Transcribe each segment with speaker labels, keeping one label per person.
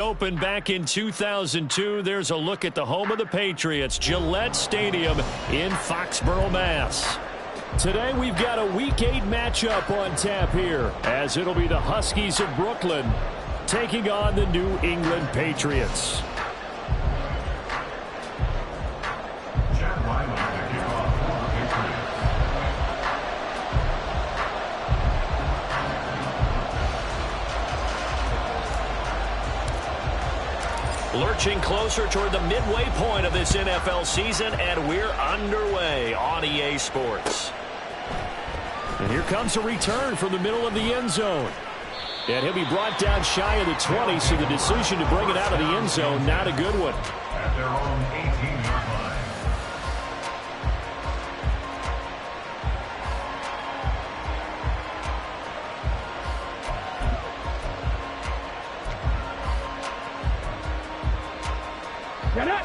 Speaker 1: Opened back in 2002, there's a look at the home of the Patriots, Gillette Stadium in Foxborough, Mass. Today we've got a Week 8 matchup on tap here, as it'll be the Huskies of Brooklyn taking on the New England Patriots. Lurching closer toward the midway point of this NFL season, and we're underway on EA Sports. And here comes a return from the middle of the end zone. And he'll be brought down shy of the 20, so the decision to bring it out of the end zone, not a good one.
Speaker 2: At their own 18-yard line.
Speaker 3: Get up!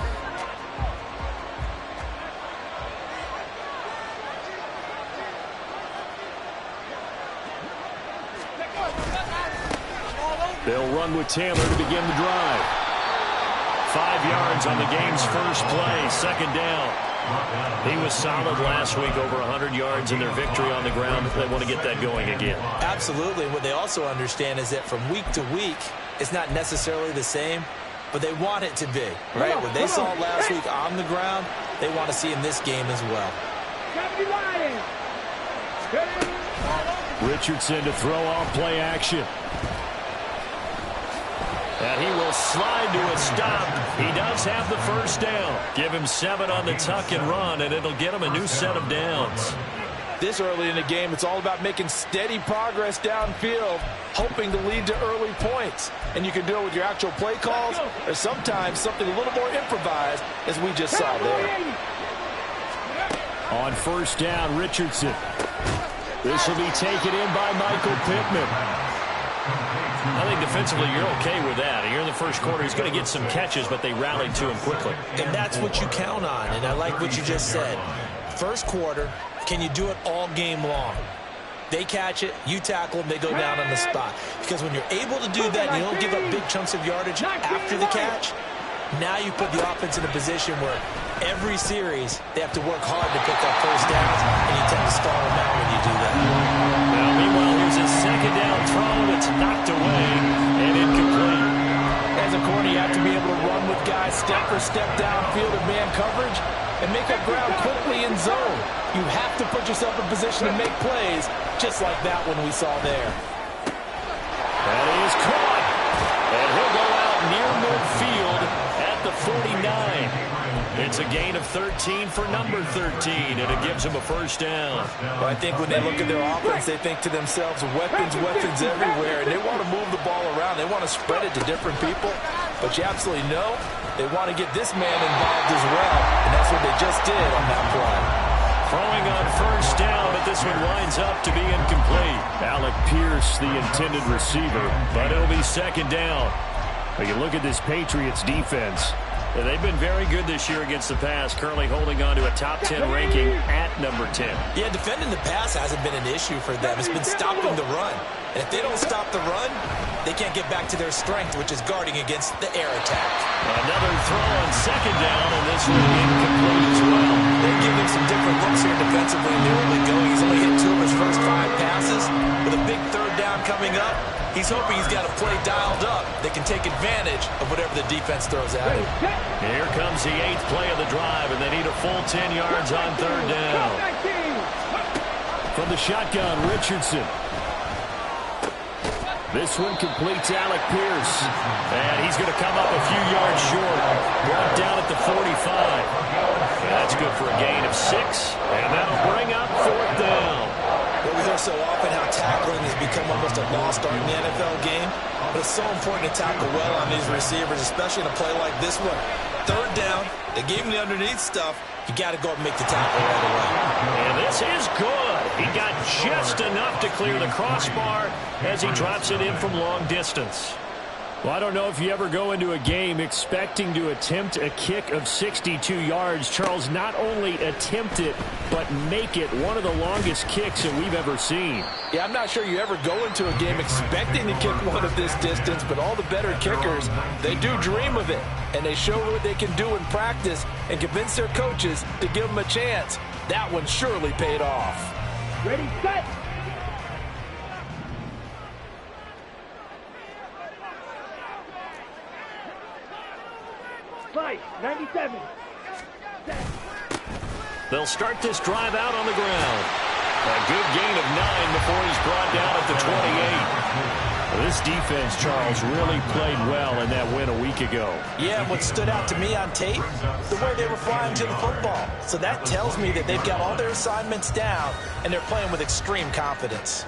Speaker 1: They'll run with Taylor to begin the drive. 5 yards on the game's first play, second down. He was solid last week, over 100 yards in their victory on the ground. They want to get that going again.
Speaker 4: Absolutely. What they also understand is that from week to week, it's not necessarily the same, but they want it to be, right? What they saw last week on the ground, they want to see in this game as well.
Speaker 1: Richardson to throw off play action. And he will slide to a stop. He does have the first down. Give him 7 on the tuck and run, and it'll get him a new set of downs.
Speaker 5: This early in the game, it's all about making steady progress downfield, hoping to lead to early points. And you can do it with your actual play calls, or sometimes something a little more improvised, as we just saw there.
Speaker 1: On first down, Richardson. This will be taken in by Michael Pittman. I think defensively you're okay with that. Here in the first quarter, he's going to get some catches, but they rallied to him quickly.
Speaker 4: And that's what you count on, and I like what you just said. First quarter, can you do it all game long? They catch it, you tackle them, they go down on the spot. Because when you're able to do that and you don't give up big chunks of yardage after the catch, now you put the offense in a position where every series they have to work hard to pick up first downs, and you tend to stall them out when you do that.
Speaker 1: Now, meanwhile, here's a second down throw. It's knocked away and incomplete.
Speaker 5: As a corner, you have to be able to run with guys step for step downfield in man coverage and make up ground quickly in zone. You have to put yourself in position to make plays, just like that one we saw there.
Speaker 1: That is caught. And he'll go out near midfield at the 49. It's a gain of 13 for number 13, and it gives him a first down.
Speaker 5: Well, I think when they look at their offense, they think to themselves, weapons everywhere, and they want to move the ball around. They want to spread it to different people, but you absolutely know they want to get this man involved as well, and that's what they just did on that play.
Speaker 1: Throwing on first down, but this one winds up to be incomplete. Alec Pierce, the intended receiver, but it'll be second down. When you look at this Patriots defense, they've been very good this year against the pass, currently holding on to a top 10 ranking at number 10.
Speaker 4: Yeah, defending the pass hasn't been an issue for them. It's been stopping the run. And if they don't stop the run, they can't get back to their strength, which is guarding against the air attack.
Speaker 1: Another throw on second down, and this one incomplete as well.
Speaker 4: They're giving some different looks here defensively in the early going. He's only hit 2 of his first 5 passes. With a big third down coming up, he's hoping he's got a play dialed up that can take advantage of whatever the defense throws at him.
Speaker 1: Here comes the 8th play of the drive, and they need a full 10 yards on third down. From the shotgun, Richardson. This one completes Alec Pierce. And he's going to come up a few yards short. Brought down at the 45. That's good for a gain of 6. And that'll bring up fourth down.
Speaker 4: We hear so often how tackling has become almost a lost art in the NFL game. But it's so important to tackle well on these receivers, especially in a play like this one. Third down, they gave him the underneath stuff. You got to go and make the tackle right away.
Speaker 1: And this is good. He got just enough to clear the crossbar as he drops it in from long distance. Well, I don't know if you ever go into a game expecting to attempt a kick of 62 yards. Charles, not only attempt it, but make it one of the longest kicks that we've ever seen.
Speaker 5: Yeah, I'm not sure you ever go into a game expecting to kick one of this distance, but all the better kickers, they do dream of it, and they show what they can do in practice and convince their coaches to give them a chance. That one surely paid off.
Speaker 3: Ready, set. Fight, 97.
Speaker 1: They'll start this drive out on the ground. A good gain of 9 before he's brought down at the 28. This defense, Charles, really played well in that win a week ago.
Speaker 4: Yeah, and what stood out to me on tape, the way they were flying to the football. So that tells me that they've got all their assignments down, and they're playing with extreme confidence.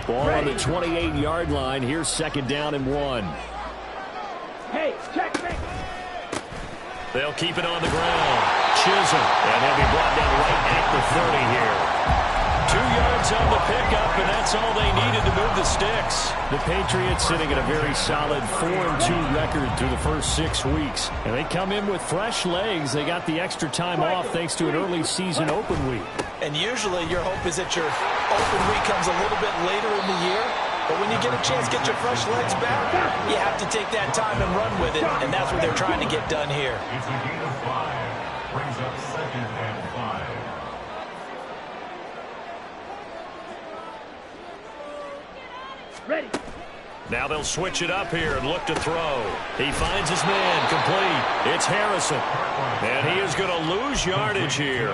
Speaker 1: Ball on the 28-yard line. Here's 2nd down and 1.
Speaker 3: Hey, check me.
Speaker 1: They'll keep it on the ground. Chisholm, and he'll be brought down right at the 30 here. 2 yards on the pickup, and that's all they needed to move the sticks. The Patriots sitting at a very solid 4-2 record through the first 6 weeks. And they come in with fresh legs. They got the extra time off thanks to an early season open week.
Speaker 4: And usually your hope is that your open week comes a little bit later in the year. But when you get a chance to get your fresh legs back, you have to take that time and run with it. And that's what they're trying to get done here.
Speaker 2: It's a gain of 5. Brings up 2nd and 5.
Speaker 3: Ready.
Speaker 1: Now they'll switch it up here and look to throw. He finds his man, complete. It's Harrison. And he is going to lose yardage here.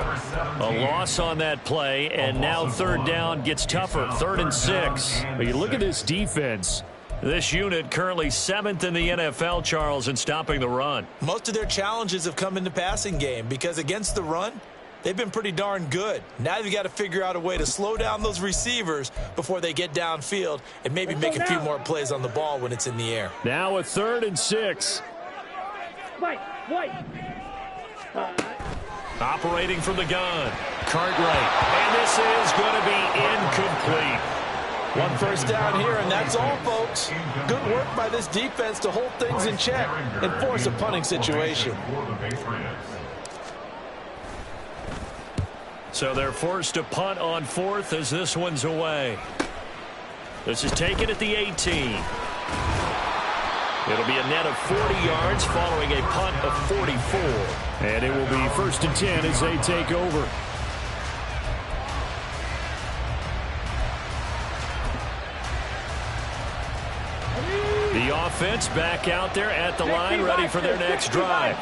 Speaker 1: A loss on that play, and now 3rd down gets tougher, 3rd and 6. But you look at this defense. This unit currently 7th in the NFL, Charles, in stopping the run.
Speaker 4: Most of their challenges have come in the passing game because against the run, they've been pretty darn good. Now they've got to figure out a way to slow down those receivers before they get downfield and maybe make a few more plays on the ball when it's in the air.
Speaker 1: Now a 3rd and 6.
Speaker 3: White.
Speaker 1: Operating from the gun. Cartwright. And this is going to be incomplete.
Speaker 5: 1 first down here, and that's all, folks. Good work by this defense to hold things in check and force a punting situation.
Speaker 1: So they're forced to punt on 4th as this one's away. This is taken at the 18. It'll be a net of 40 yards following a punt of 44. And it will be 1st and 10 as they take over. The offense back out there at the line, ready for their next drive.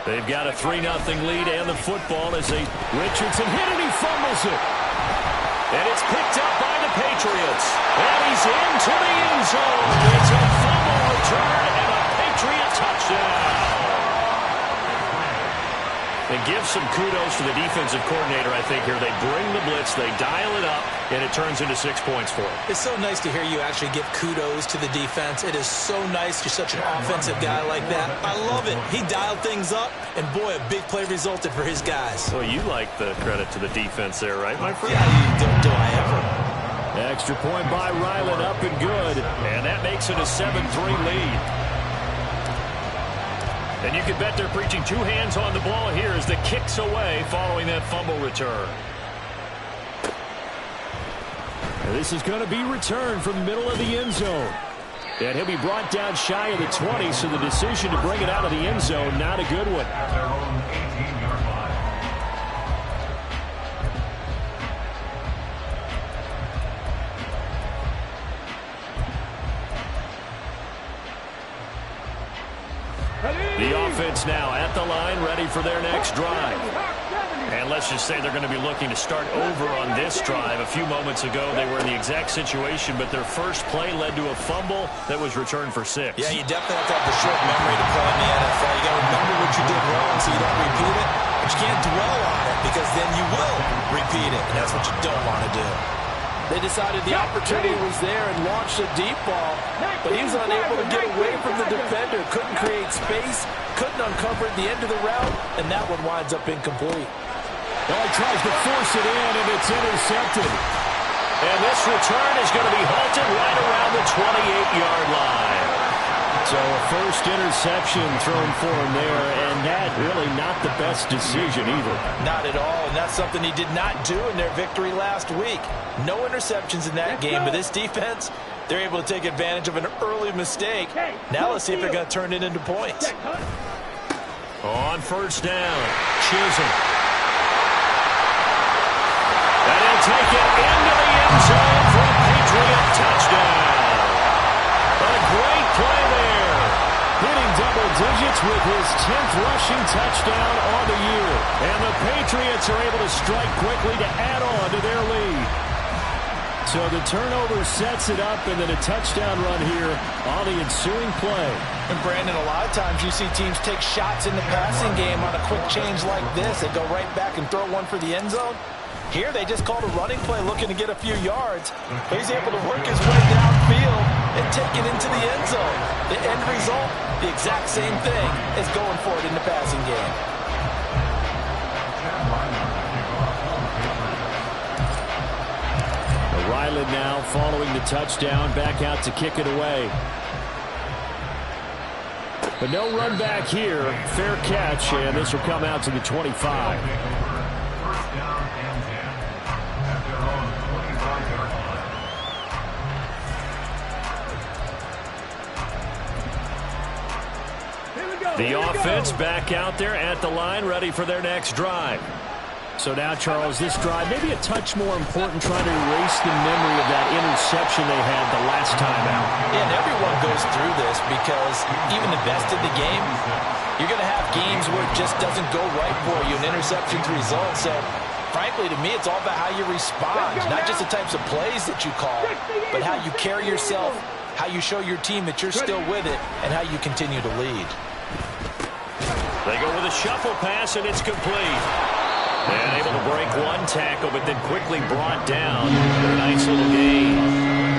Speaker 1: They've got a 3-0 lead and the football as Richardson hit it, he fumbles it. And it's picked up by the Patriots. And he's into the end zone. It's a fumble return and a Patriot touchdown. And give some kudos to the defensive coordinator, I think, here. They bring the blitz, they dial it up, and it turns into 6 points for them.
Speaker 4: It's so nice to hear you actually give kudos to the defense. It is so nice. You're such an offensive guy like that. I love it. He dialed things up, and boy, a big play resulted for his guys.
Speaker 1: Well, you like the credit to the defense there, right, my friend?
Speaker 4: Yeah, do I ever.
Speaker 1: Extra point by Ryland, up and good. And that makes it a 7-3 lead. And you can bet they're preaching 2 hands on the ball here as the kick's away following that fumble return. And this is going to be returned from the middle of the end zone. And he'll be brought down shy of the 20, so the decision to bring it out of the end zone, not a good one.
Speaker 2: At their own 18-yard line.
Speaker 1: The offense now at the line, ready for their next drive. And let's just say they're going to be looking to start over on this drive. A few moments ago, they were in the exact situation, but their first play led to a fumble that was returned for 6.
Speaker 4: Yeah, you definitely have to have the short memory to play in the NFL. You got to remember what you did wrong so you don't repeat it. But you can't dwell on it because then you will repeat it, and that's what you don't want to do.
Speaker 5: They decided the opportunity was there and launched a deep ball, but he was unable to get away from the defender. Couldn't create space, couldn't uncover at the end of the route, and that one winds up incomplete.
Speaker 1: Well, he tries to force it in, and it's intercepted. And this return is going to be halted right around the 28-yard line. So a first interception thrown for him there, and that really not the best decision either.
Speaker 5: Not at all, and that's something he did not do in their victory last week. No interceptions in that game, but this defense, they're able to take advantage of an early mistake. Now let's see if they're going to turn it into points.
Speaker 1: On first down, Chisholm. And he'll take it into the end zone for a Patriot touchdown. A great play there. Hitting double digits with his 10th rushing touchdown on the year. And the Patriots are able to strike quickly to add on to their lead. So the turnover sets it up, and then a touchdown run here on the ensuing play.
Speaker 5: And Brandon, a lot of times you see teams take shots in the passing game on a quick change like this. They go right back and throw one for the end zone. Here they just called a running play looking to get a few yards. But he's able to work his way downfield and take it into the end zone. The end result, the exact same thing as going for it in the passing game.
Speaker 1: Ryland now following the touchdown, back out to kick it away. But no run back here. Fair catch, and this will come out to the 25. The offense back out there at the line, ready for their next drive. So now, Charles, this drive maybe a touch more important, trying to erase the memory of that interception they had the last time out.
Speaker 5: Yeah, and everyone goes through this because even the best in the game, you're going to have games where it just doesn't go right for you, and interceptions result. So, frankly, to me, it's all about how you respond, not just the types of plays that you call, but how you carry yourself, how you show your team that you're still with it, and how you continue to lead.
Speaker 1: They go with a shuffle pass, and it's complete. And able to break one tackle, but then quickly brought down. A nice little gain.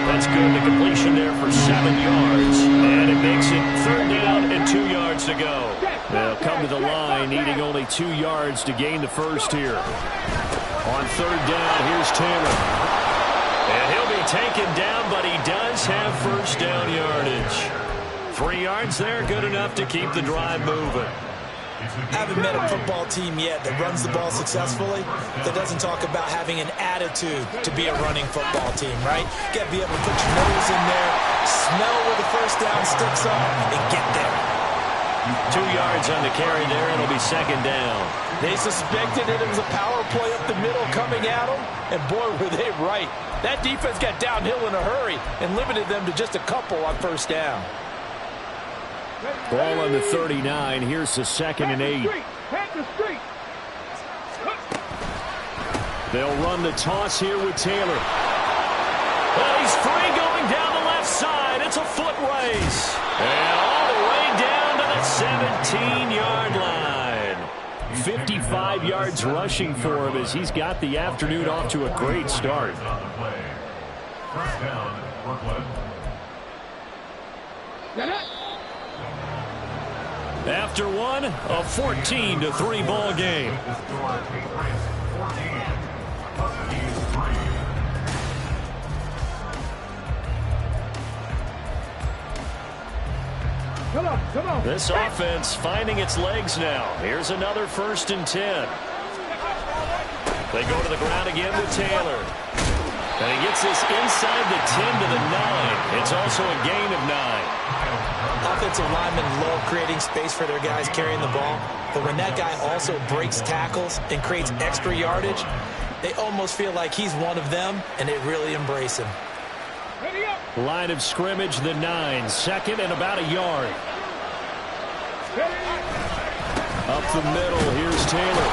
Speaker 1: That's good. The completion there for 7 yards. And it makes it 3rd down and 2 yards to go. They'll come to the line, needing only 2 yards to gain the first here. On 3rd down, here's Taylor. And he'll be taken down, but he does have first down yardage. 3 yards there, good enough to keep the drive moving.
Speaker 4: I haven't met a football team yet that runs the ball successfully that doesn't talk about having an attitude to be a running football team, right? You got to be able to put your nose in there, smell where the first down sticks are, and get there.
Speaker 1: 2 yards on the carry there. It'll be 2nd down.
Speaker 5: They suspected it was a power play up the middle coming at them, and boy, were they right. That defense got downhill in a hurry and limited them to just a couple on first down.
Speaker 1: Ball on the 39. Here's the 2nd and 8. They'll run the toss here with Taylor. Well, he's free going down the left side. It's a foot race. And all the way down to the 17-yard line. 55 yards rushing for him as he's got the afternoon off to a great start.
Speaker 2: First down, Brooklyn.
Speaker 1: After one, a 14-3 ball game.
Speaker 3: Come on.
Speaker 1: This offense finding its legs now. Here's another 1st and 10. They go to the ground again with Taylor. And he gets this inside the 10 to the 9. It's also a gain of 9.
Speaker 4: Offensive linemen love creating space for their guys carrying the ball. But when that guy also breaks tackles and creates extra yardage, they almost feel like he's one of them, and they really embrace him.
Speaker 1: Line of scrimmage, the 9. 2nd and about a yard. Up the middle, here's Taylor.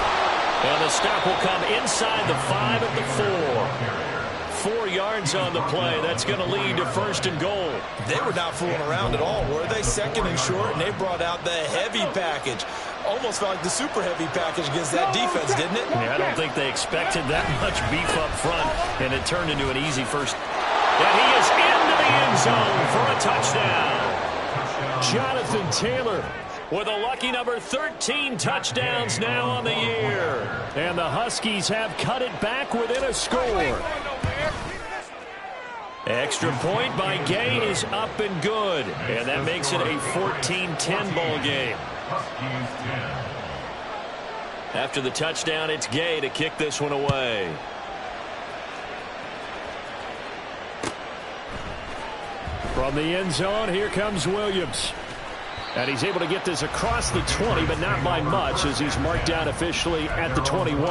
Speaker 1: And the stop will come inside the 5 at the 4. 4 yards on the play. That's going to lead to 1st and goal.
Speaker 4: They were not fooling around at all, were they? 2nd and short, and they brought out the heavy package. Almost felt like the super heavy package against that defense, didn't it?
Speaker 1: Yeah, I don't think they expected that much beef up front, and it turned into an easy first. And he is into the end zone for a touchdown. Jonathan Taylor with a lucky number 13 touchdowns now on the year. And the Huskies have cut it back within a score. Extra point by Gay is up and good. And that makes it a 14-10 ball game. After the touchdown, it's Gay to kick this one away. From the end zone, here comes Williams. And he's able to get this across the 20, but not by much, as he's marked down officially at the 21.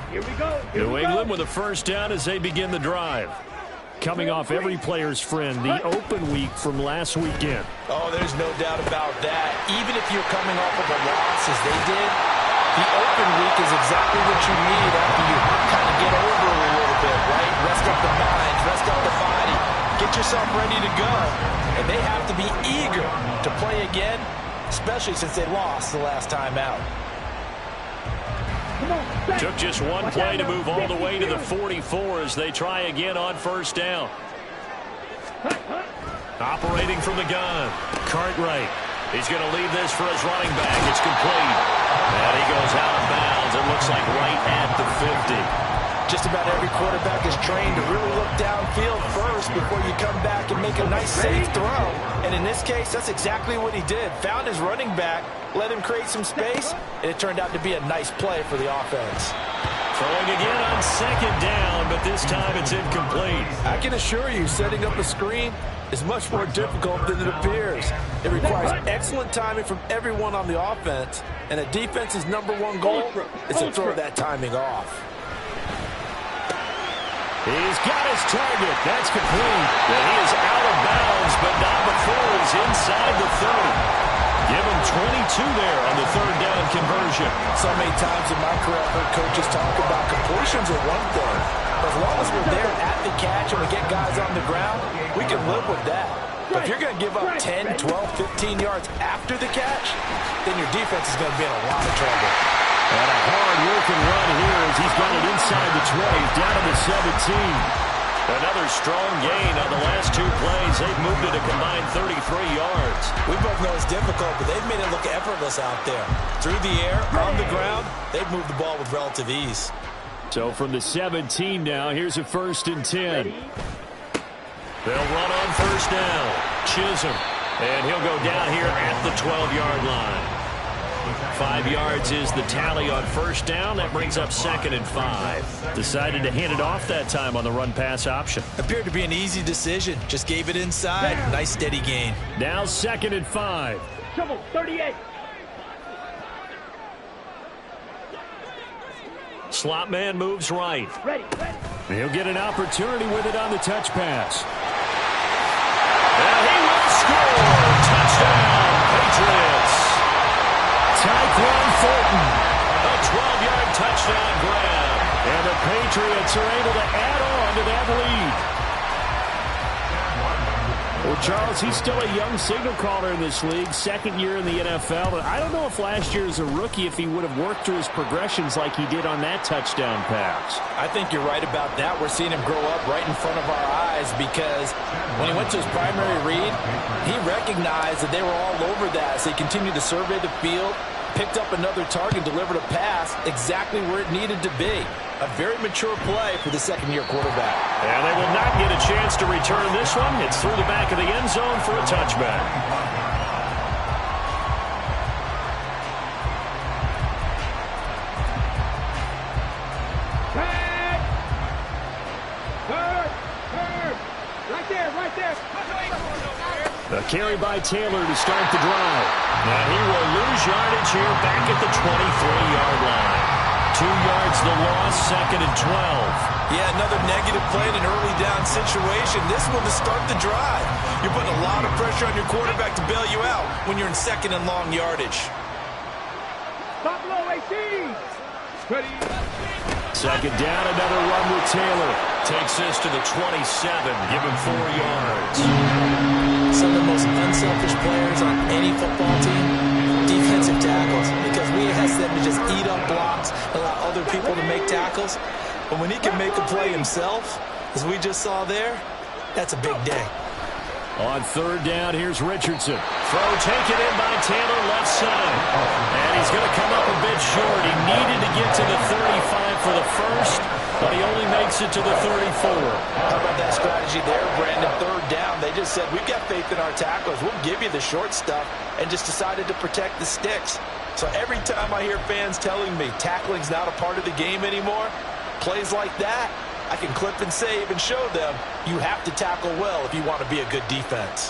Speaker 3: Here we go.
Speaker 1: New England with a first down as they begin the drive. Coming off every player's friend, the open week from last weekend.
Speaker 4: Oh, there's no doubt about that. Even if you're coming off of a loss as they did, the open week is exactly what you need after you kind of get over a little bit, right? Rest up the mind, rest up the body, get yourself ready to go. And they have to be eager to play again, especially since they lost the last time out.
Speaker 1: Took just one play to move all the way to the 44 as they try again on first down. Operating from the gun, Cartwright. He's going to leave this for his running back. It's complete. And he goes out of bounds. It looks like right at the 50.
Speaker 4: Just about every quarterback is trained to really look downfield first before you come back and make a nice, safe throw. And in this case, that's exactly what he did. Found his running back, let him create some space, and it turned out to be a nice play for the offense.
Speaker 1: Throwing again on second down, but this time it's incomplete.
Speaker 5: I can assure you, setting up a screen is much more difficult than it appears. It requires excellent timing from everyone on the offense, and a defense's #1 goal is to throw that timing off.
Speaker 1: He's got his target. That's complete. And he is out of bounds, but not before he's inside the 30. Give him 22 there on the third down conversion.
Speaker 5: So many times in my career, I've heard coaches talk about completions are one thing. But as long as we're there at the catch and we get guys on the ground, we can live with that. But if you're going to give up 10, 12, 15 yards after the catch, then your defense is going to be in a lot of trouble.
Speaker 1: And a hard-working run here as he's got it inside the 20, down to the 17. Another strong gain on the last two plays. They've moved it a combined 33 yards.
Speaker 4: We both know it's difficult, but they've made it look effortless out there. Through the air, on the ground, they've moved the ball with relative ease.
Speaker 1: So from the 17 now, here's a 1st and 10. They'll run on first down. Chisholm. And he'll go down here at the 12-yard line. 5 yards is the tally on first down. That brings up 2nd and 5. Decided to hand it off that time on the run-pass option.
Speaker 4: Appeared to be an easy decision. Just gave it inside. Nice steady gain.
Speaker 1: Now 2nd and 5.
Speaker 3: Trouble, 38.
Speaker 1: Slot man moves right.
Speaker 3: Ready.
Speaker 1: He'll get an opportunity with it on the touch pass. And he will score. Touchdown, Patriots. Tyquan Thornton, a 12-yard touchdown grab. And the Patriots are able to add on to that lead. Well, Charles, he's still a young signal caller in this league, 2nd year in the NFL. But I don't know if last year as a rookie, if he would have worked through his progressions like he did on that touchdown pass.
Speaker 5: I think you're right about that. We're seeing him grow up right in front of our eyes because when he went to his primary read, he recognized that they were all over that as they continued to survey the field, picked up another target, delivered a pass exactly where it needed to be. A very mature play for the 2nd-year quarterback.
Speaker 1: And they will not get a chance to return this one. It's through the back of the end zone for a touchback.
Speaker 3: Right there.
Speaker 1: A carry by Taylor to start the drive. Now he will lose yardage here back at the 23-yard line. 2 yards the loss, 2nd and 12.
Speaker 4: Yeah, another negative play in an early down situation. This one to start the drive. You're putting a lot of pressure on your quarterback to bail you out when you're in 2nd and long yardage.
Speaker 3: Stop low, 18. Ready.
Speaker 1: Second down, another run with Taylor. Takes this to the 27, give him 4 yards.
Speaker 4: Some of the most unselfish players on any football team, defensive tackles, because we ask them to just eat up blocks, allow other people to make tackles. But when he can make a play himself, as we just saw there, that's a big day.
Speaker 1: On third down, here's Richardson. Throw taken in by Taylor, left side. And he's going to come up a bit short. He needed to get to the 35 for the first, but he only makes it to the 34.
Speaker 5: How about that strategy there, Brandon? Third down, they just said, we've got faith in our tacklers. We'll give you the short stuff, and just decided to protect the sticks. So every time I hear fans telling me tackling's not a part of the game anymore, plays like that, I can clip and save and show them you have to tackle well if you want to be a good defense.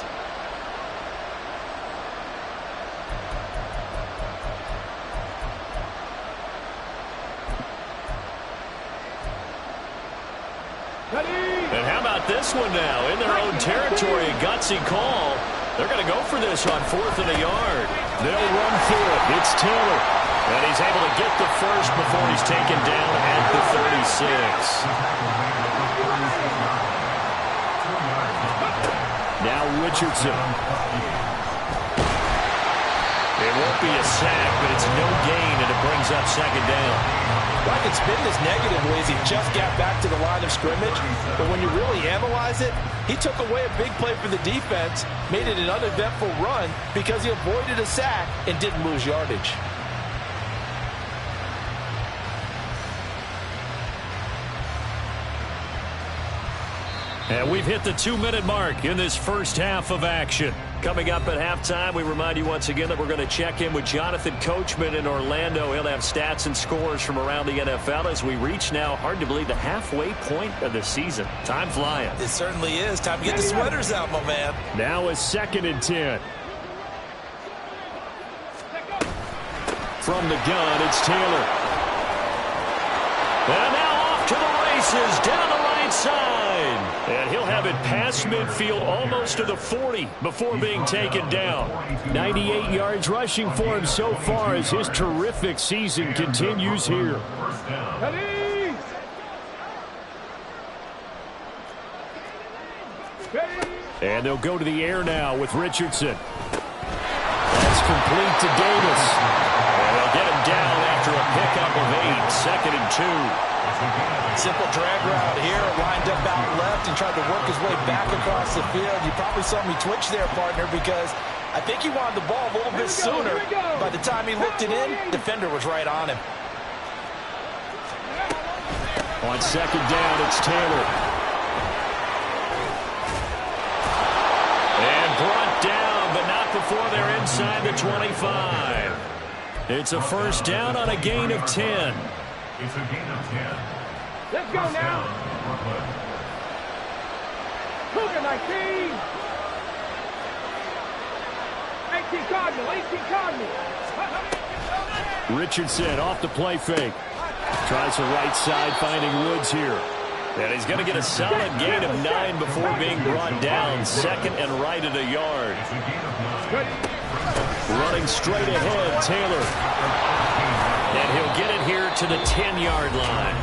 Speaker 1: And how about this one now? In their own territory, a gutsy call. They're going to go for this on 4th and a yard. They'll run for it. It's Taylor. And he's able to get the first before he's taken down at the 36. Now Richardson. It won't be a sack, but it's no gain, and it brings up second down.
Speaker 5: Well, I can spin this negatively as he just got back to the line of scrimmage. But when you really analyze it, he took away a big play for the defense, made it an uneventful run because he avoided a sack and didn't lose yardage.
Speaker 1: And we've hit the 2-minute mark in this first half of action. Coming up at halftime, we remind you once again that we're going to check in with Jonathan Coachman in Orlando. He'll have stats and scores from around the NFL as we reach now, hard to believe, the halfway point of the season. Time flying.
Speaker 4: It certainly is. Time to get the sweaters out, my man.
Speaker 1: Now a 2nd and 10. From the gun, it's Taylor. And now off to the races, down the right side. And he'll have it past midfield, almost to the 40, before being taken down. 98 yards rushing for him so far as his terrific season continues here. And they'll go to the air now with Richardson. That's complete to Davis. And they'll get him down after a pickup of 8, 2nd and 2.
Speaker 5: Simple drag route here, lined up out left and tried to work his way back across the field. You probably saw me twitch there, partner, because I think he wanted the ball a little bit sooner. By the time he looked it in, defender was right on him.
Speaker 1: On 2nd down, it's Taylor. And brought down, but not before they're inside the 25. It's a first down on a gain of 10.
Speaker 2: It's a gain of 10.
Speaker 3: Let's go now. Cougar 19. 18 Cardinal, 18 Cardinal.
Speaker 1: Richardson off the play fake. Tries the right side, finding Woods here. And he's going to get a solid gain of 9 before being brought down. 2nd and right at a yard. Running straight ahead, Taylor. And he'll get it here to the 10-yard line.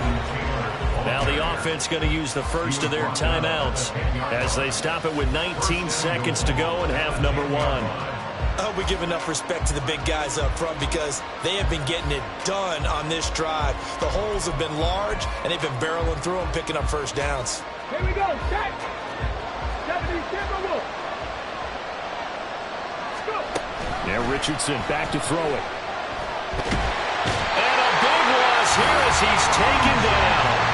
Speaker 1: Now the offense going to use the first of their timeouts as they stop it with 19 seconds to go in half number 1.
Speaker 4: I hope we give enough respect to the big guys up front because they have been getting it done on this drive. The holes have been large, and they've been barreling through them, picking up first downs.
Speaker 3: Here we go, set. 70 Timberwolves. Go.
Speaker 1: Now Richardson back to throw it. And a big loss here as he's taken down.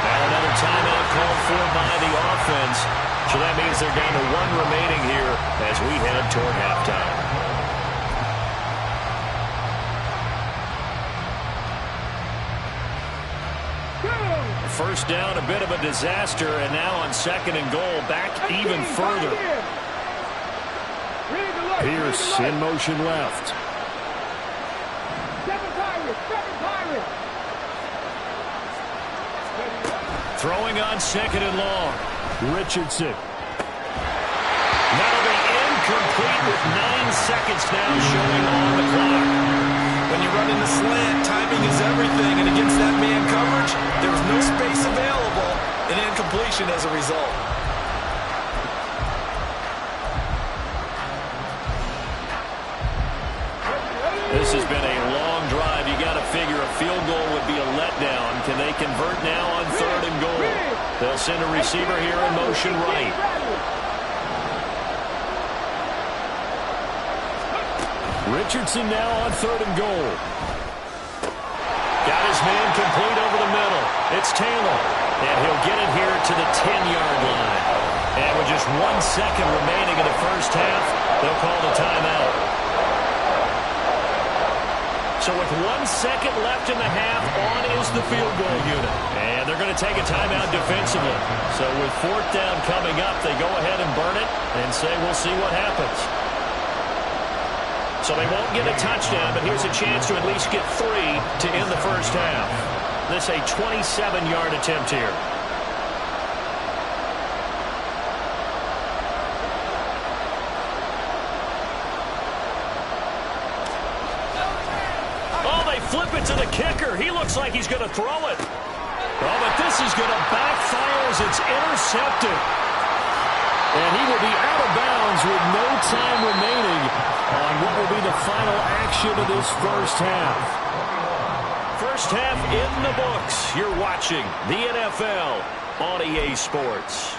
Speaker 1: Now another timeout called for by the offense. So that means they're down to 1 remaining here as we head toward halftime. First down, a bit of a disaster, and now on 2nd and goal, back even further. Pierce in motion left.
Speaker 3: 7 Pirates, 7 Pirates.
Speaker 1: Throwing on 2nd and long. Richardson. That'll be incomplete with 9 seconds now showing on the clock.
Speaker 4: When you run in the slant, time
Speaker 5: timing is everything, and against that man coverage, there was no space available, and incompletion as a result.
Speaker 1: This has been a long drive. You got to figure a field goal would be a letdown. Can they convert now on 3rd and goal? They'll send a receiver here in motion right. Richardson now on 3rd and goal. Got his man complete over the middle. It's Taylor. And he'll get it here to the 10-yard line. And with just 1 second remaining in the first half, they'll call the timeout. So with 1 second left in the half, on is the field goal unit. And they're going to take a timeout defensively. So with 4th down coming up, they go ahead and burn it and say we'll see what happens. So they won't get a touchdown, but here's a chance to at least get 3 to end the first half. This a 27-yard attempt here. Flip it to the kicker. He looks like he's going to throw it. Oh, but this is going to backfire as it's intercepted. And he will be out of bounds with no time remaining on what will be the final action of this first half. First half in the books. You're watching the NFL on EA Sports.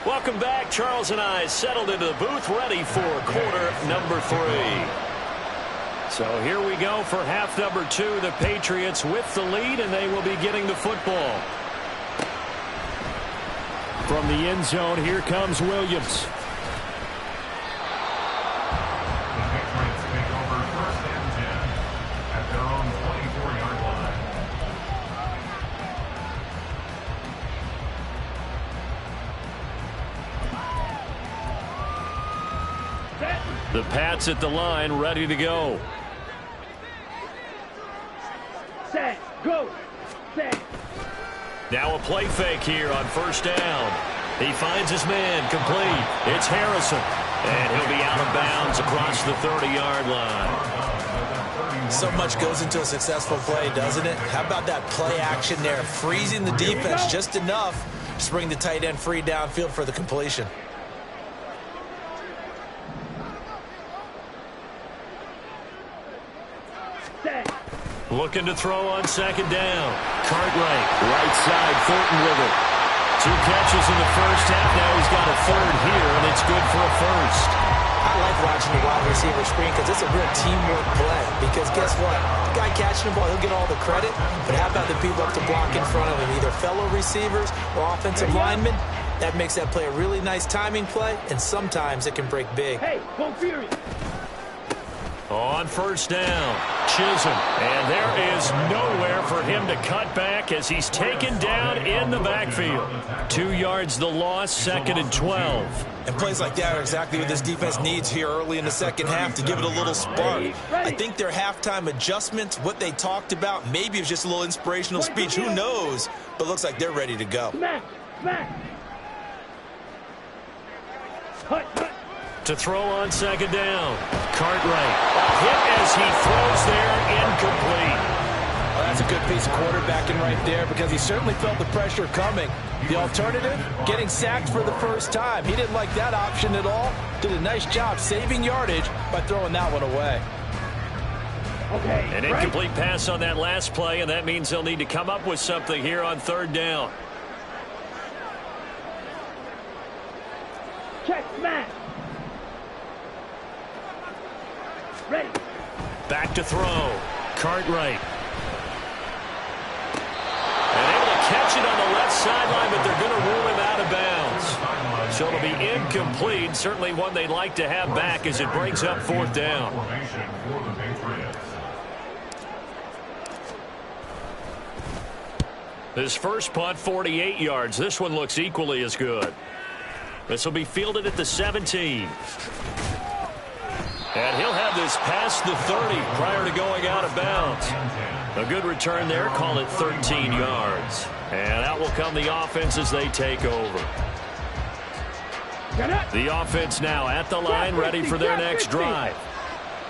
Speaker 1: Welcome back. Charles and I settled into the booth, ready for quarter number 3. So here we go for half number 2. The Patriots with the lead, and they will be getting the football. From the end zone, here comes Williams.
Speaker 2: The Patriots take over 1st and 10 at their own 24-yard line.
Speaker 1: The Pats at the line, ready to go.
Speaker 3: Set, go, set.
Speaker 1: Now a play fake here on 1st down. He finds his man complete. It's Harrison. And he'll be out of bounds across the 30-yard line.
Speaker 4: So much goes into a successful play, doesn't it? How about that play action there? Freezing the defense just enough to bring the tight end free downfield for the completion.
Speaker 1: Looking to throw on 2nd down. Cartwright, right side, Thornton with it. 2 catches in the first half. Now he's got a 3rd here, and it's good for a 1st.
Speaker 4: I like watching the wide receiver screen because it's a real teamwork play. Because guess what? The guy catching the ball, he'll get all the credit. But how about the people up to block in front of him, either fellow receivers or offensive linemen? That makes that play a really nice timing play, and sometimes it can break big.
Speaker 3: Hey, go Fury.
Speaker 1: On 1st down, Chisholm. And there is nowhere for him to cut back as he's taken down in the backfield. 2 yards the loss, 2nd and 12.
Speaker 4: And plays like that are exactly what this defense needs here early in the second half to give it a little spark. I think their halftime adjustments, what they talked about, maybe it was just a little inspirational speech. Who knows? But looks like they're ready to go.
Speaker 3: Smack, smack. Hut, hut.
Speaker 1: To throw on 2nd down. Cartwright. Hit as he throws there, incomplete.
Speaker 5: Well, that's a good piece of quarterbacking right there because he certainly felt the pressure coming. The alternative, getting sacked for the first time. He didn't like that option at all. Did a nice job saving yardage by throwing that one away.
Speaker 3: Okay,
Speaker 1: An incomplete pass on that last play, and that means they'll need to come up with something here on 3rd down.
Speaker 3: Check, smack. Ready.
Speaker 1: Back to throw. Cartwright. And able to catch it on the left sideline, but they're going to rule him out of bounds. So it'll be incomplete. Certainly one they'd like to have back as it brings up 4th down. His first punt, 48 yards. This one looks equally as good. This will be fielded at the 17. And he'll have this past the 30 prior to going out of bounds. A good return there. Call it 13 yards. And out will come the offense as they take over. The offense now at the line, ready for their next drive.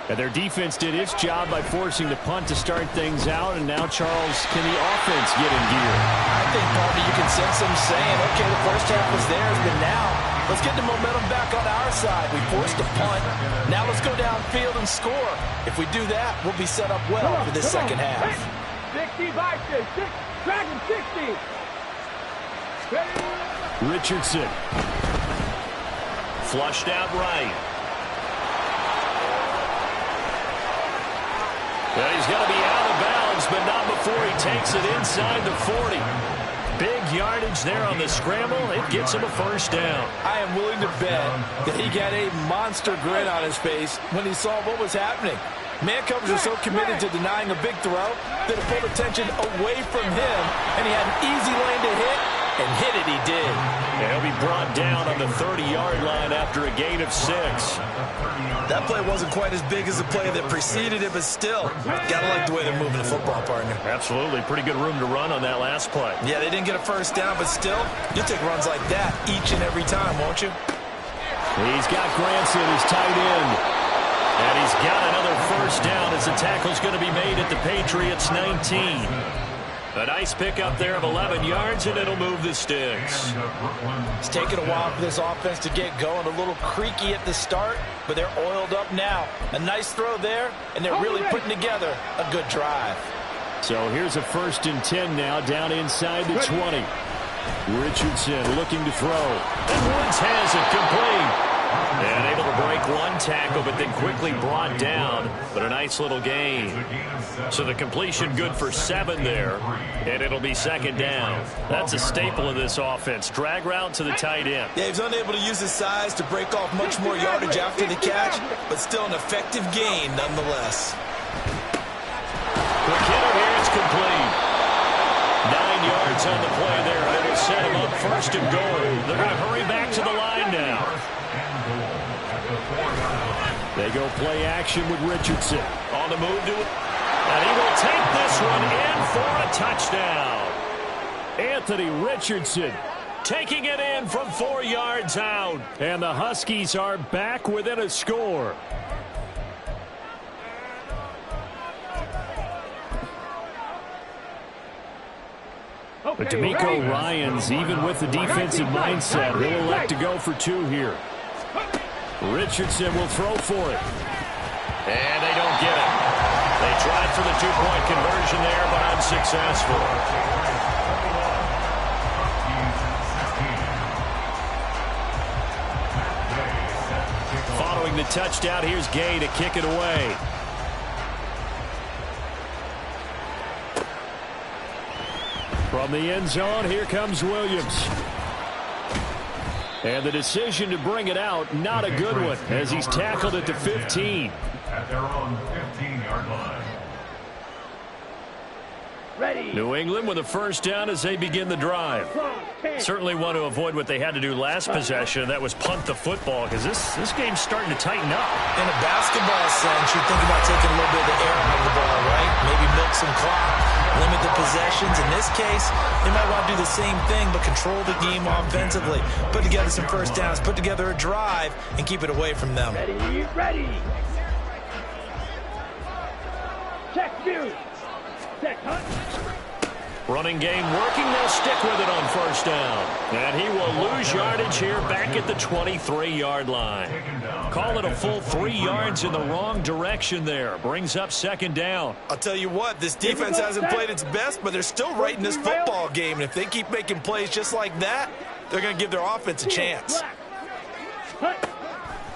Speaker 1: And their defense did its job by forcing the punt to start things out. And now, Charles, can the offense get in gear?
Speaker 5: I think, Barney, you can sense them saying, okay, the first half was theirs, but now let's get the momentum back on our side. We forced a punt. Now let's go downfield and score. If we do that, we'll be set up well for this second half.
Speaker 3: 60 boxes, Dragon 60.
Speaker 1: Richardson. Flushed out right. Well, he's going to be out of bounds, but not before he takes it inside the 40. Big yardage there on the scramble. It gets him a first down.
Speaker 5: I am willing to bet that he got a monster grin on his face when he saw what was happening. Man-covers are so committed to denying a big throw that it pulled attention away from him, and he had an easy lane to hit, and hit it he did.
Speaker 1: And he'll be brought down on the 30-yard line after a gain of 6.
Speaker 5: That play wasn't quite as big as the play that preceded it, but still, gotta like the way they're moving the football, partner.
Speaker 1: Absolutely. Pretty good room to run on that last play.
Speaker 5: Yeah, they didn't get a first down, but still, you'll take runs like that each and every time, won't you?
Speaker 1: He's got Granson, his tight end. And he's got another first down as the tackle's going to be made at the Patriots 19. A nice pickup there of 11 yards, and it'll move the sticks.
Speaker 5: It's taken a while for this offense to get going. A little creaky at the start, but they're oiled up now. A nice throw there, and they're really putting together a good drive.
Speaker 1: So here's a 1st and 10 now, down inside the 20. Richardson looking to throw. And Woods has it complete. And able to break one tackle, but then quickly brought down. But a nice little gain. So the completion good for 7 there. And it'll be 2nd down. That's a staple of this offense. Drag route to the tight end.
Speaker 5: Yeah, he's unable to use his size to break off much more yardage after the catch, but still an effective gain nonetheless.
Speaker 1: Quick hitter here, it's complete. 9 yards on the play there. It'll set him up 1st and goal. They're going to hurry back to the line now. They go play action with Richardson. On the move to it. And he will take this one in for a touchdown. Anthony Richardson taking it in from 4 yards out. And the Huskies are back within a score. But D'Amico Ryans, even with the defensive mindset, will elect to go for 2 here. Richardson will throw for it. And they don't get it. They tried for the 2-point conversion there, but unsuccessful. Following the touchdown, here's Gay to kick it away. From the end zone, here comes Williams. And the decision to bring it out, not a good one, as he's tackled at the 15.
Speaker 2: At their own 15-yard line.
Speaker 3: Ready.
Speaker 1: New England with a first down as they begin the drive. Certainly want to avoid what they had to do last possession. That was punt the football, because this game's starting to tighten up.
Speaker 5: In a basketball sense, you think about taking a little bit of the air out of the ball, right? Maybe milk some clock, limit the possessions. In this case, they might want to do the same thing, but control the game offensively. Put together some first downs, put together a drive, and keep it away from them.
Speaker 3: Ready. Check view. Check hunt.
Speaker 1: Running game working. They'll stick with it on first down. And he will lose yardage here back at the 23-yard line. Call it a full 3 yards in the wrong direction there. Brings up 2nd down.
Speaker 5: I'll tell you what, this defense hasn't played its best, but they're still right in this football game. And if they keep making plays just like that, they're going to give their offense a chance.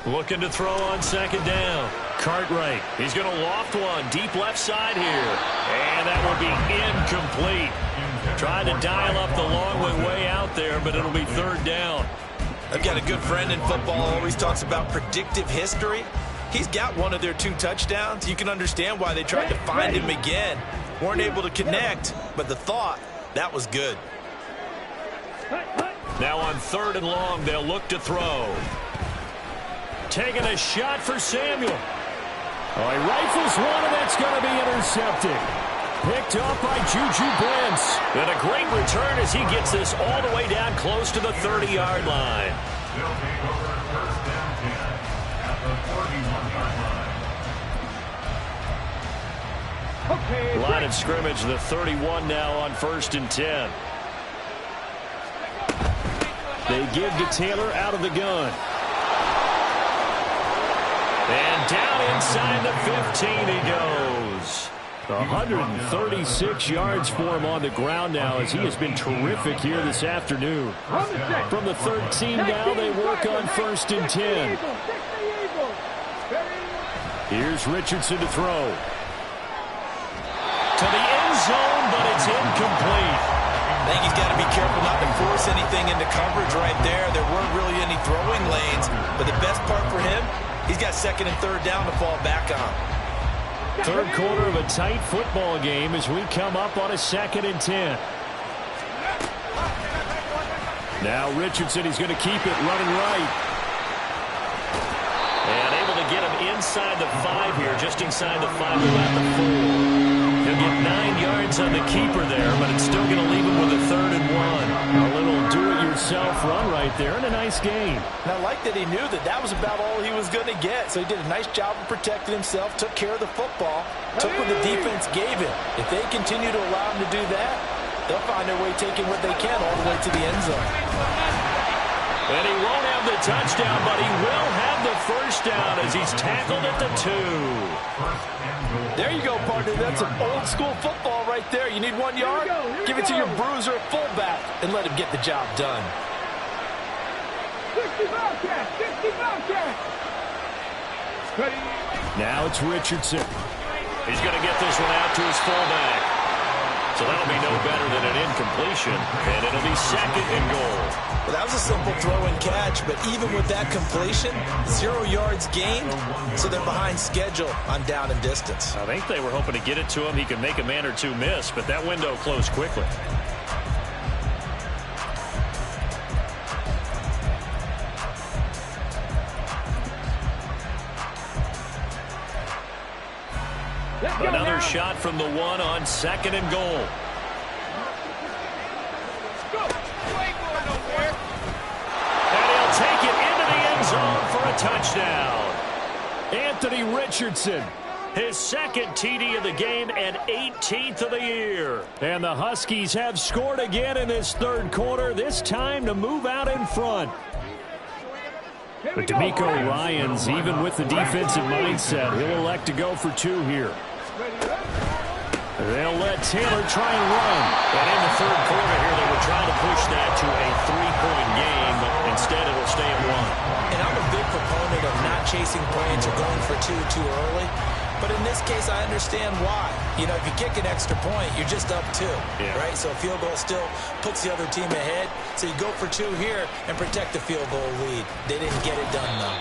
Speaker 1: Looking to throw on 2nd down. Cartwright. He's going to loft one deep left side here. And that will be incomplete. Trying to dial up the long way out there, but it'll be 3rd down.
Speaker 5: I've got a good friend in football, always talks about predictive history. He's got one of their 2 touchdowns. You can understand why they tried to find him again. Weren't able to connect, but the thought, that was good.
Speaker 1: Now on 3rd and long, they'll look to throw. Taking a shot for Samuel. Oh, he rifles one, and that's going to be intercepted. Picked off by Juju Brents. And a great return as he gets this all the way down close to the 30-yard line.
Speaker 2: They'll take over first down 10 at the 41-yard line.
Speaker 3: Okay.
Speaker 1: Line of scrimmage, the 31 now on 1st and 10. They give to Taylor out of the gun. And down inside the 15 he goes. 136 yards for him on the ground now as he has been terrific here this afternoon. From the 13 now, they work on 1st and 10. Here's Richardson to throw. To the end zone, but it's incomplete.
Speaker 4: I think he's got to be careful not to force anything into coverage right there. There weren't really any throwing lanes, but the best part for him, he's got 2nd and 3rd down to fall back on.
Speaker 1: 3rd quarter of a tight football game as we come up on a 2nd and 10. Now Richardson, he's going to keep it running right. And able to get him inside the 5 here, just inside the 5, about the 4. He'll get 9 yards on the keeper there, but it's still going to leave him with a 3rd and 1. A little do-it-yourself run right there, and a nice game.
Speaker 5: And I like that he knew that that was about all he was going to get. So he did a nice job of protecting himself, took care of the football, took what the defense gave him. If they continue to allow him to do that, they'll find their way taking what they can all the way to the end zone.
Speaker 1: And he won't have the touchdown, but he will have the 1st down as he's tackled at the 2.
Speaker 5: There you go, partner. That's some old-school football right there. You need 1 yard? Give it to your bruiser fullback and let him get the job done.
Speaker 3: 60 Bobcats! 60 Bobcats!
Speaker 1: Now it's Richardson. He's going to get this one out to his fullback. So that'll be no better than an incompletion, and it'll be 2nd and goal.
Speaker 4: Well, that was a simple throw and catch, but even with that completion, 0 yards gained, so they're behind schedule on down and distance.
Speaker 1: I think they were hoping to get it to him. He could make a man or two miss, but that window closed quickly. Another shot from the 1 on 2nd and goal. And he'll take it into the end zone for a touchdown. Anthony Richardson, his 2nd TD of the game and 18th of the year. And the Huskies have scored again in this 3rd quarter, this time to move out in front. But DeMeco Ryans, even with the defensive mindset, he'll elect to go for 2 here. They'll let Taylor try and run. And in the 3rd quarter here, they were trying to push that to a 3-point game, but instead it'll stay at 1.
Speaker 4: And I'm a big proponent of not chasing points or going for 2 too early. But in this case, I understand why. You know, if you kick an extra point, you're just up 2, right? So a field goal still puts the other team ahead. So you go for 2 here and protect the field goal lead. They didn't get it done, though.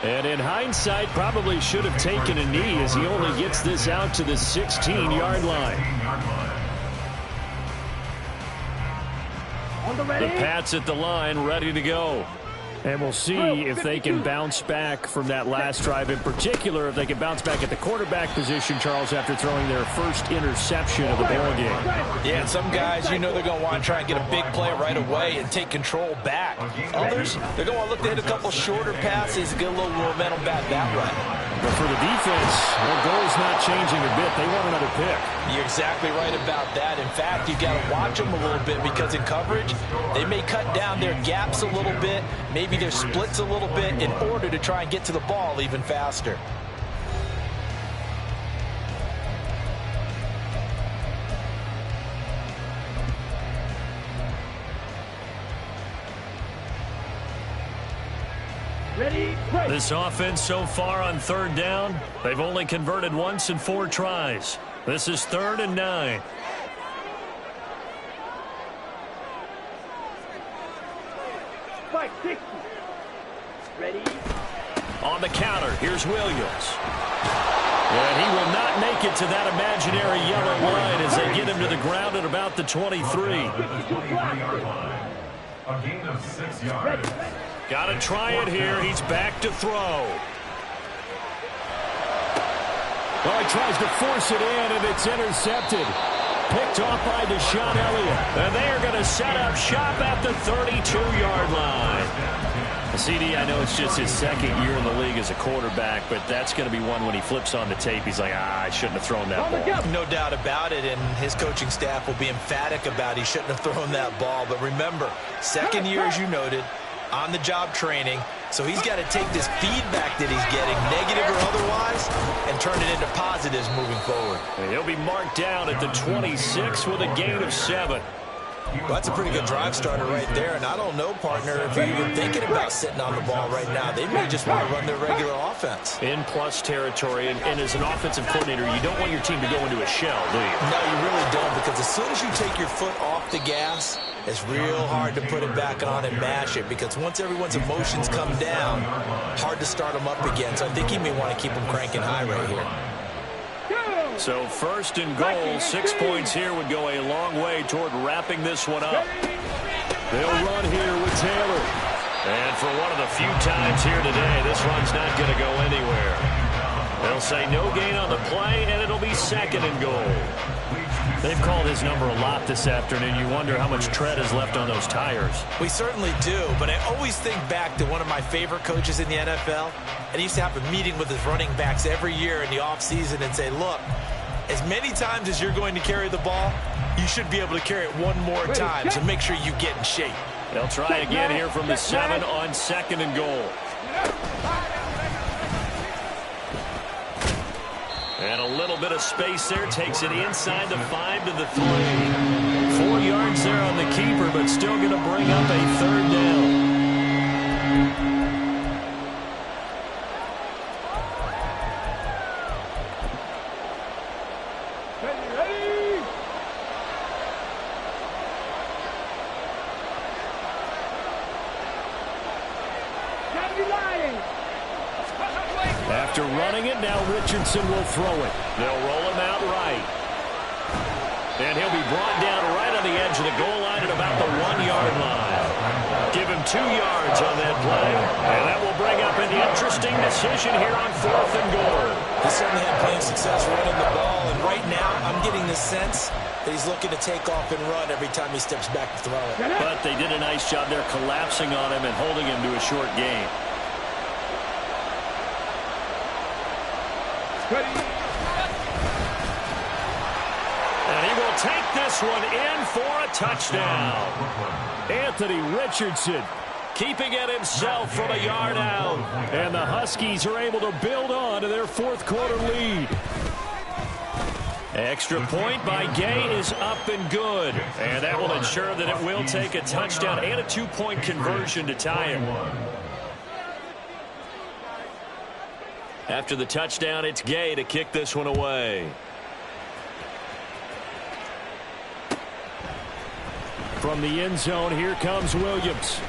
Speaker 1: And in hindsight, probably should have taken a knee as he only gets this out to the 16-yard line. The Pats at the line, ready to go. And we'll see if they can bounce back from that last drive. In particular, if they can bounce back at the quarterback position, Charles, after throwing their first interception of the ball game.
Speaker 5: Yeah, and some guys, you know they're going to want to try and get a big play right away and take control back. Others, they're going to look to hit a couple shorter passes and get a little momentum back that way.
Speaker 1: But for the defense, their goal's not changing a bit. They want another pick.
Speaker 5: You're exactly right about that. In fact, you've got to watch them a little bit because in coverage, they may cut down their gaps a little bit, maybe their splits a little bit in order to try and get to the ball even faster.
Speaker 1: This offense so far on 3rd down, they've only converted once in 4 tries. This is 3rd and 9.
Speaker 3: Spike 60. Ready?
Speaker 1: On the counter, here's Williams. And he will not make it to that imaginary yellow line as they get him to the ground at about the 23.
Speaker 2: A gain of 6 yards.
Speaker 1: Got to try it here. He's back to throw. Well, he tries to force it in, and it's intercepted. Picked off by Deshaun Elliott. And they are going to set up shop at the 32-yard line. CD, I know it's just his second year in the league as a quarterback, but that's going to be one when he flips on the tape, he's like, I shouldn't have thrown that ball.
Speaker 4: No doubt about it, and his coaching staff will be emphatic about he shouldn't have thrown that ball. But remember, second year, as you noted, on-the-job training, so he's got to take this feedback that he's getting, negative or otherwise, and turn it into positives moving forward.
Speaker 1: He'll be marked down at the 26 with a gain of 7.
Speaker 4: Well, that's a pretty good drive starter right there, and I don't know, partner, if you're even thinking about sitting on the ball right now. They may just want to run their regular offense.
Speaker 1: In plus territory, and as an offensive coordinator, you don't want your team to go into a shell, do you?
Speaker 4: No, you really don't, because as soon as you take your foot off the gas, it's real hard to put it back on and mash it, because once everyone's emotions come down, hard to start them up again. So I think he may want to keep them cranking high right here.
Speaker 1: So first and goal, 6 points here would go a long way toward wrapping this one up. They'll run here with Taylor. And for one of the few times here today, this run's not going to go anywhere. They'll say no gain on the play, and it'll be second and goal. They've called his number a lot this afternoon. You wonder how much tread is left on those tires.
Speaker 4: We certainly do, but I always think back to one of my favorite coaches in the NFL, and he used to have a meeting with his running backs every year in the offseason and say, look, as many times as you're going to carry the ball, you should be able to carry it one more time, so make sure you get in shape.
Speaker 1: They'll try again here from the 7 on second and goal. And a little bit of space there, takes it inside the 5 to the 3. 4 yards there on the keeper, but still going to bring up a third down. After running it, now Richardson will throw it. They'll roll him out right. And he'll be brought down right on the edge of the goal line at about the 1-yard line. Give him 2 yards on that play. And that will bring up an interesting decision here on 4th and goal.
Speaker 4: He certainly had plenty of success running the ball, and right now I'm getting the sense that he's looking to take off and run every time he steps back to throw it.
Speaker 1: But they did a nice job there collapsing on him and holding him to a short gain.
Speaker 3: Ready.
Speaker 1: And he will take this one in for a touchdown. Anthony Richardson keeping it himself from a yard out. And the Huskies are able to build on to their 4th quarter lead. Extra point by Gay is up and good. And that will ensure that it will take a touchdown and a 2-point conversion to tie it. After the touchdown, it's Gay to kick this one away. From the end zone, here comes Williams.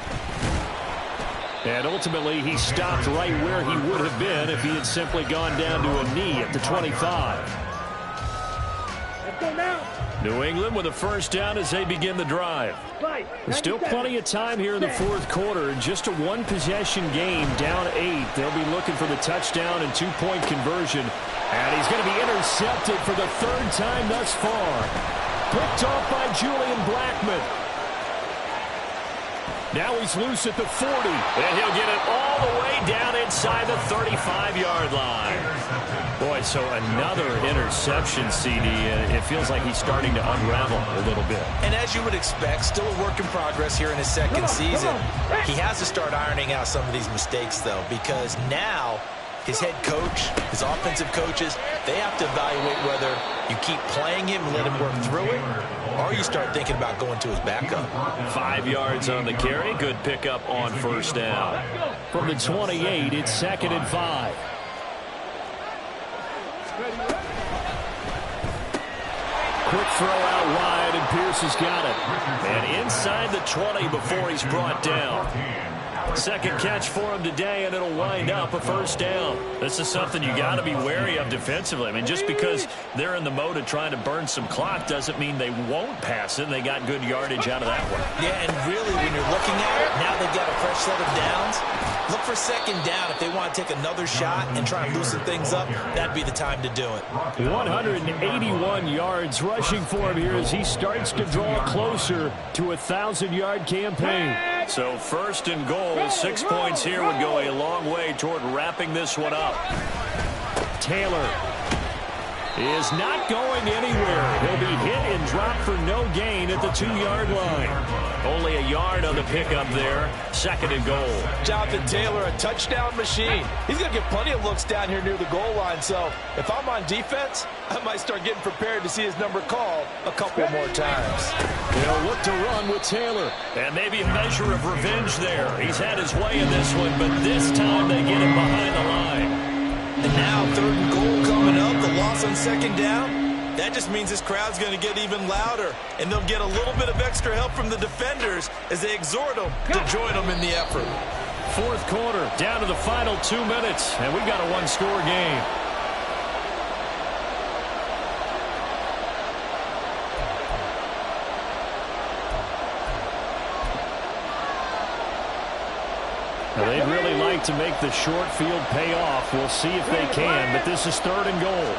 Speaker 1: And ultimately, he stopped right where he would have been if he had simply gone down to a knee at the 25.
Speaker 3: Let's go now.
Speaker 1: New England with a first down as they begin the drive. There's still plenty of time here in the 4th quarter. Just a 1-possession game, down 8. They'll be looking for the touchdown and 2-point conversion. And he's going to be intercepted for the 3rd time thus far. Picked off by Julian Blackmon. Now he's loose at the 40. And he'll get it all the way down inside the 35-yard line. Boy, so another interception, CD. It feels like he's starting to unravel a little bit.
Speaker 4: And as you would expect, still a work in progress here in his second season. He has to start ironing out some of these mistakes, though, because now his head coach, his offensive coaches, they have to evaluate whether you keep playing him and let him work through it, or you start thinking about going to his backup.
Speaker 1: 5 yards on the carry. Good pickup on first down. From the 28, it's 2nd and 5. Quick throw out wide, and Pierce has got it. And inside the 20 before he's brought down. Second catch for him today, and it'll wind up a first down. This is something you got to be wary of defensively. I mean, just because they're in the mode of trying to burn some clock doesn't mean they won't pass it. They got good yardage out of that one.
Speaker 4: Yeah, and really, when you're looking at it, now they've got a fresh set of downs. Look for second down. If they want to take another shot and try and loosen things up, that'd be the time to do it.
Speaker 1: 181 yards rushing for him here as he starts to draw closer to a 1,000-yard campaign. So first and goal, 6 points here would go a long way toward wrapping this one up. Taylor is not going anywhere. He'll be hit and dropped for no gain at the 2-yard line. Only a yard on the pickup there. Second and goal.
Speaker 5: Jonathan Taylor, a touchdown machine. He's going to get plenty of looks down here near the goal line. So if I'm on defense, I might start getting prepared to see his number called a couple more times.
Speaker 1: They'll look to run with Taylor. And maybe a measure of revenge there. He's had his way in this one, but this time they get him behind the line.
Speaker 4: And now third and goal coming up. The loss on second down. That just means this crowd's going to get even louder, and they'll get a little bit of extra help from the defenders as they exhort them to join them in the effort.
Speaker 1: Fourth quarter, down to the final 2 minutes, and we've got a one-score game. Now, they'd really like to make the short field pay off. We'll see if they can, but this is third and goal.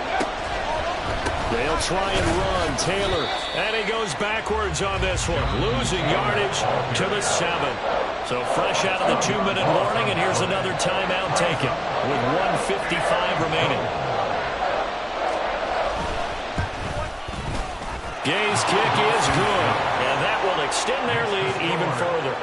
Speaker 1: They'll try and run. Taylor, and he goes backwards on this one, losing yardage to the 7. So fresh out of the 2-minute warning, and here's another timeout taken with 1:55 remaining. Gay's kick is good, and that will extend their lead even further.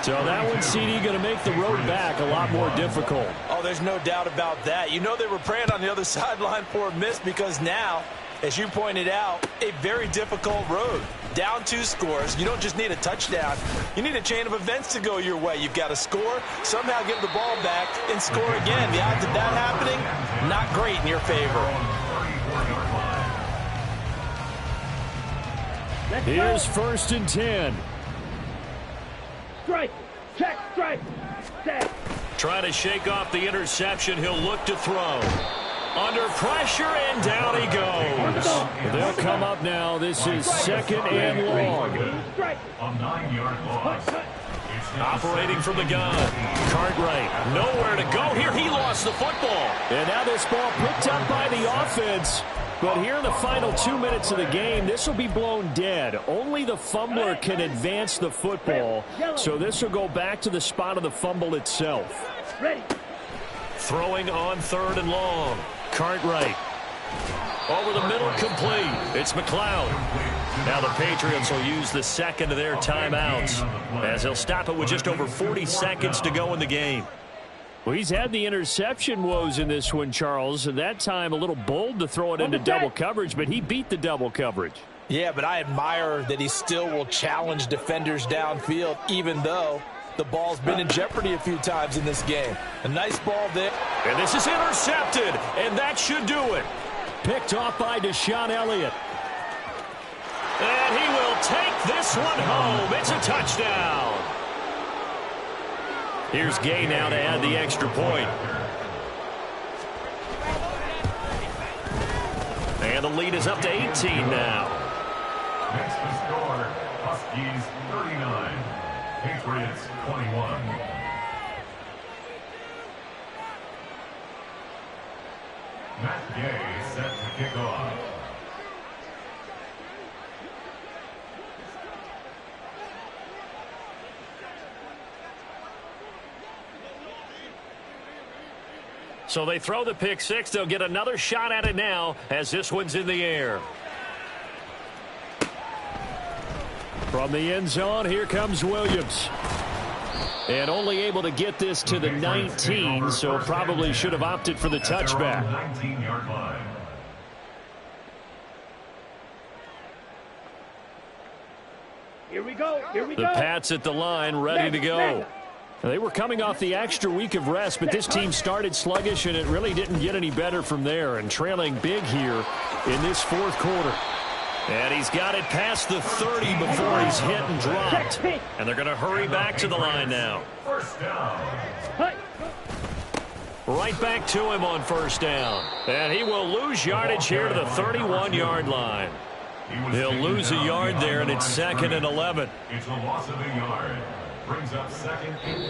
Speaker 1: So that one, CD, going to make the road back a lot more difficult.
Speaker 5: Oh, there's no doubt about that. You know they were praying on the other sideline for a miss because now, as you pointed out, a very difficult road. Down 2 scores. You don't just need a touchdown. You need a chain of events to go your way. You've got to score, somehow give the ball back, and score again. The odds of that happening, not great in your favor.
Speaker 1: Here's first and 10.
Speaker 3: Strike. Check. Strike. Set.
Speaker 1: Trying to shake off the interception. He'll look to throw. Under pressure, and down he goes. They'll come up now. This is second and long.
Speaker 2: A 9-yard loss.
Speaker 1: Operating from the gun. Cartwright, nowhere to go here. He lost the football. And now this ball picked up by the offense. But here in the final 2 minutes of the game, this will be blown dead. Only the fumbler can advance the football. So this will go back to the spot of the fumble itself.
Speaker 3: Ready.
Speaker 1: Throwing on third and long. Cartwright. Over the middle, complete. It's McLeod. Now the Patriots will use the second of their timeouts as they'll stop it with just over 40 seconds to go in the game. Well, he's had the interception woes in this one, Charles, and that time a little bold to throw it into double coverage, but he beat the double coverage.
Speaker 5: Yeah, but I admire that he still will challenge defenders downfield, even though the ball's been in jeopardy a few times in this game. A nice ball there.
Speaker 1: And this is intercepted, and that should do it. Picked off by Deshaun Elliott. And he will take this one home. It's a touchdown. Here's Gay now to add the extra point. And the lead is up to 18 now.
Speaker 2: Next to score, Huskies 39, Patriots 21. Matt Gay set to kick off.
Speaker 1: So they throw the pick six. They'll get another shot at it now as this one's in the air. From the end zone, here comes Williams. And only able to get this to the 19, so probably should have opted for the touchback.
Speaker 2: 19-yard line.
Speaker 3: Here we go. Here we
Speaker 1: The
Speaker 3: go.
Speaker 1: Pats at the line, ready to go. They were coming off the extra week of rest, but this team started sluggish, and it really didn't get any better from there. And trailing big here in this fourth quarter. And he's got it past the 30 before he's hit and dropped. And they're going to hurry back to the line now.
Speaker 2: First down.
Speaker 1: Right back to him on first down. And he will lose yardage here to the 31-yard line. He'll lose a yard there, and it's 2nd and 11.
Speaker 2: It's a loss of a yard. Brings up 2nd and